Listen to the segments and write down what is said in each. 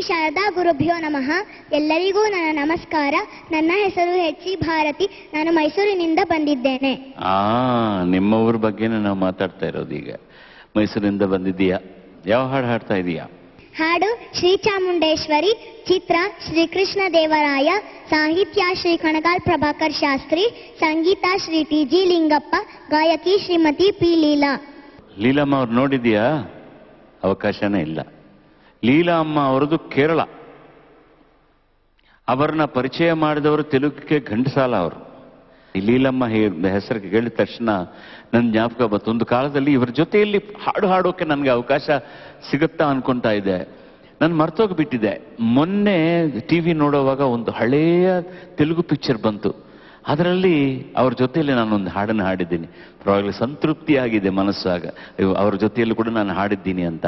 ಶಾರದಾ ಗುರುಭ್ಯೋ ನಮಃ. ಎಲ್ಲರಿಗೂ ನನ್ನ ನಮಸ್ಕಾರ. ನನ್ನ ಹೆಸರು ಎಚ್ ಇ ಭಾರತಿ. ನಾನು ಮೈಸೂರಿನಿಂದ ಬಂದಿದ್ದೇನೆ. ನಿಮ್ಮ ಊರ ಬಗ್ಗೆನೇ ನಾವು ಮಾತಾಡ್ತಾ ಇರೋದು. ಈಗ ಮೈಸೂರಿನಿಂದ ಬಂದಿದ್ದೀಯಾ? ಯಾವ ಹಾಡು ಹಾಡ್ತಾ ಇದೀಯಾ? ಹಾಡು ಶ್ರೀ ಚಾಮುಂಡೇಶ್ವರಿ, ಚಿತ್ರ ಶ್ರೀಕೃಷ್ಣ ದೇವರಾಯ, ಸಾಹಿತ್ಯ ಶ್ರೀ ಕಣಗಾಲ್ ಪ್ರಭಾಕರ್ ಶಾಸ್ತ್ರಿ, ಸಂಗೀತ ಶ್ರೀ ಟಿ ಜಿ ಲಿಂಗಪ್ಪ, ಗಾಯಕಿ ಶ್ರೀಮತಿ ಪಿ ಲೀಲಾ. ಲೀಲಮ್ಮ ಅವ್ರು ನೋಡಿದ್ಯಾ? ಅವಕಾಶನೇ ಇಲ್ಲ. ಲೀಲಾ ಅಮ್ಮ ಅವರದು ಕೇರಳ. ಅವರನ್ನ ಪರಿಚಯ ಮಾಡಿದವರು ತೆಲುಗಿಗೆ ಘಂಟಸಾಲ ಅವರು. ಈ ಲೀಲಮ್ಮ ಹೆಸರು ಕೇಳಿದ ತಕ್ಷಣ ನನ್ನ ಜ್ಞಾಪಕ ಬಂತು. ಒಂದು ಕಾಲದಲ್ಲಿ ಇವರ ಜೊತೆಯಲ್ಲಿ ಹಾಡು ಹಾಡೋಕೆ ನನಗೆ ಅವಕಾಶ ಸಿಗುತ್ತಾ ಅನ್ಕೊಂತಾ ಇದ್ದೆ. ನಾನು ಮರ್ತೋಗ್ಬಿಟ್ಟಿದ್ದೆ. ಮೊನ್ನೆ ಟಿವಿ ನೋಡುವಾಗ ಒಂದು ಹಳೆಯ ತೆಲುಗು ಪಿಕ್ಚರ್ ಬಂತು. ಅದರಲ್ಲಿ ಅವ್ರ ಜೊತೆಯಲ್ಲಿ ನಾನೊಂದು ಹಾಡನ್ನು ಹಾಡಿದ್ದೀನಿ. ಪರವಾಗಿಲ್ಲ, ಸಂತೃಪ್ತಿ ಆಗಿದೆ ಮನಸ್ಸಾಗ. ಅವ್ರ ಜೊತೆಯಲ್ಲೂ ಕೂಡ ನಾನು ಹಾಡಿದ್ದೀನಿ ಅಂತ.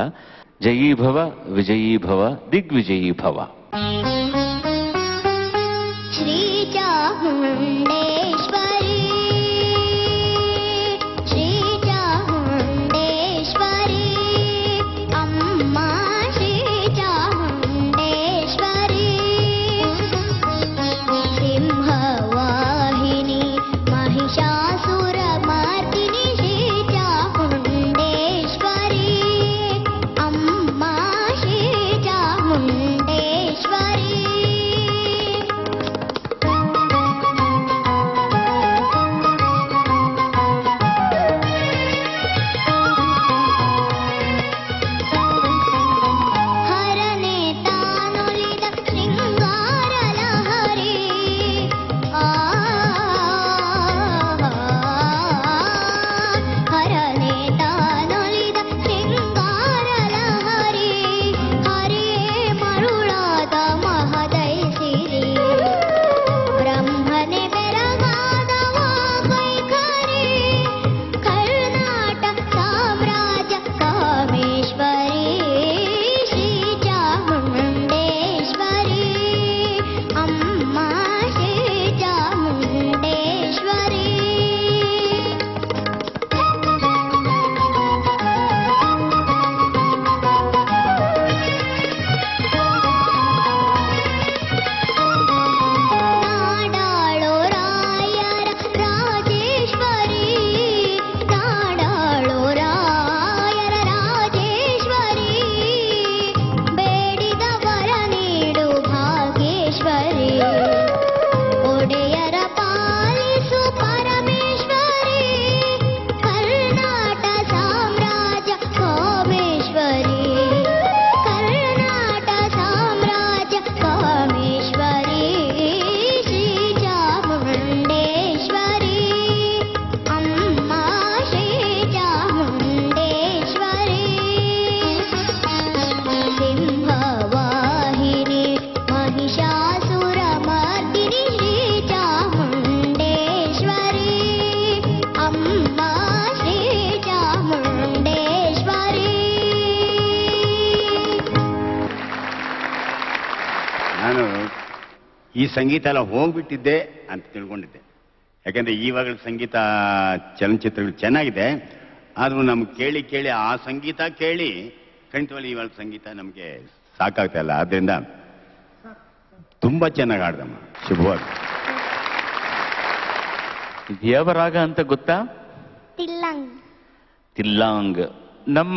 ಜಯೀ ಭವ ವಿಜಯೀ ಭವ ದಿಗ್ವಿಜಯೀ ಭವ. ಶ್ರೀ ಚಾಮುಂಡೇಶ್ವರಿ, ಶ್ರೀ ಚಾಮುಂಡೇಶ್ವರಿ, ಅಮ್ಮ ಶ್ರೀ ಚಾಮುಂಡೇಶ್ವರಿ, ಸಿಂಹವಾಹಿನಿ ಮಹಿಷಾಸುರ ಮರ್ದಿನಿ, ಶ್ರೀ ಚಾಮುಂಡೇಶ್ವರಿ, ಅಮ್ಮ ಶ್ರೀ ಚಾಮುಂಡೇಶ್ವರಿ. ಈ ಸಂಗೀತ ಎಲ್ಲ ಹೋಗ್ಬಿಟ್ಟಿದ್ದೆ ಅಂತ ತಿಳ್ಕೊಂಡಿದ್ದೆ. ಯಾಕಂದ್ರೆ ಇವಾಗ ಸಂಗೀತ ಚಲನಚಿತ್ರಗಳು ಚೆನ್ನಾಗಿದೆ, ಆದ್ರೂ ನಮ್ಗೆ ಕೇಳಿ ಕೇಳಿ ಆ ಸಂಗೀತ ಕೇಳಿ ಖಂಡಿತವಾಗಿ ಇವಾಗ ಸಂಗೀತ ನಮಗೆ ಸಾಕಾಗ್ತಾ ಇಲ್ಲ. ಆದ್ರಿಂದ ತುಂಬಾ ಚೆನ್ನಾಗಿ ಆಡ್ದಮ್ಮ. ಶುಭವಾಗಿ. ಯಾವ ರಾಗ ಅಂತ ಗೊತ್ತಾ? ತಿಲ್ಲಂಗ್. ತಿಲ್ಲಾಂಗ್. ನಮ್ಮ